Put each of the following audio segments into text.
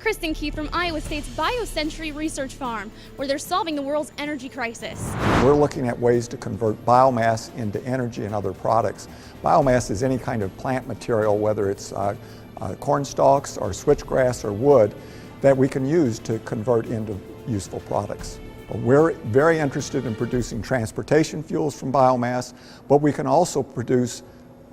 Kristen Keith from Iowa State's BioCentury Research Farm, where they're solving the world's energy crisis. We're looking at ways to convert biomass into energy and other products. Biomass is any kind of plant material, whether it's corn stalks or switchgrass or wood, that we can use to convert into useful products. We're very interested in producing transportation fuels from biomass, but we can also produce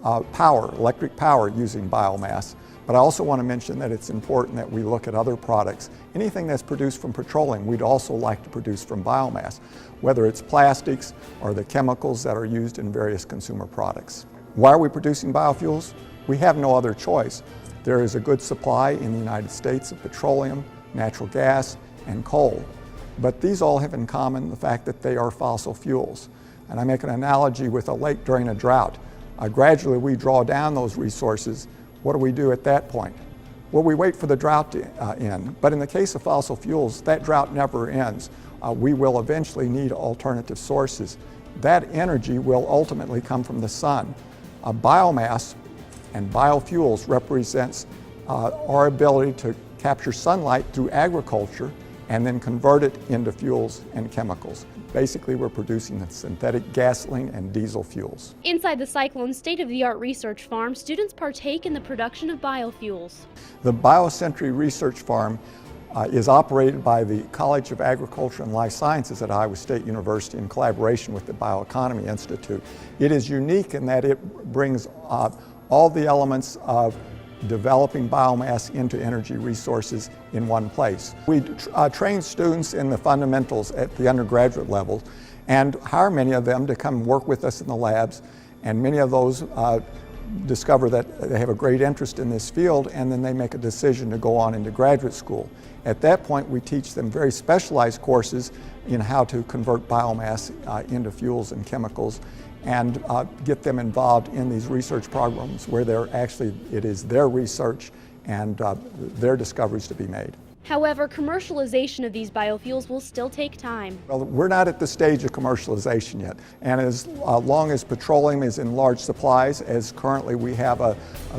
electric power using biomass. But I also want to mention that it's important that we look at other products. Anything that's produced from petroleum, we'd also like to produce from biomass, whether it's plastics or the chemicals that are used in various consumer products. Why are we producing biofuels? We have no other choice. There is a good supply in the United States of petroleum, natural gas, and coal. But these all have in common the fact that they are fossil fuels. And I make an analogy with a lake during a drought. Gradually we draw down those resources. What do we do at that point? Well, we wait for the drought to end. But in the case of fossil fuels, that drought never ends. We will eventually need alternative sources. That energy will ultimately come from the sun. Biomass and biofuels represents our ability to capture sunlight through agriculture and then convert it into fuels and chemicals. Basically, we're producing the synthetic gasoline and diesel fuels. Inside the Cyclone state-of-the-art research farm, students partake in the production of biofuels. The BioCentury Research Farm is operated by the College of Agriculture and Life Sciences at Iowa State University in collaboration with the Bioeconomy Institute. It is unique in that it brings all the elements of developing biomass into energy resources in one place. We train students in the fundamentals at the undergraduate level and hire many of them to come work with us in the labs, and many of those discover that they have a great interest in this field, and then they make a decision to go on into graduate school. At that point, we teach them very specialized courses in how to convert biomass into fuels and chemicals, and get them involved in these research programs where it is their research and their discoveries to be made. However, commercialization of these biofuels will still take time. Well, we're not at the stage of commercialization yet, and as long as petroleum is in large supplies, as currently we have an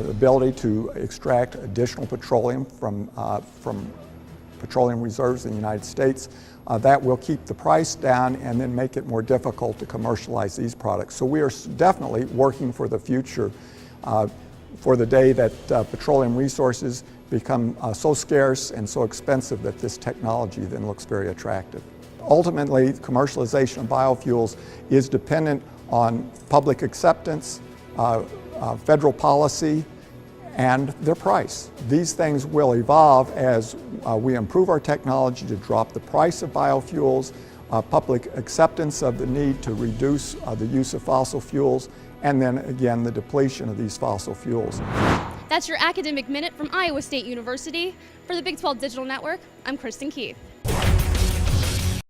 ability to extract additional petroleum from petroleum reserves in the United States, that will keep the price down and then make it more difficult to commercialize these products. So we are definitely working for the future, for the day that petroleum resources become so scarce and so expensive that this technology then looks very attractive. Ultimately, commercialization of biofuels is dependent on public acceptance, federal policy, and their price. These things will evolve as we improve our technology to drop the price of biofuels, public acceptance of the need to reduce the use of fossil fuels, and then again the depletion of these fossil fuels. That's your Academic Minute from Iowa State University. For the Big 12 Digital Network, I'm Kristen Keith.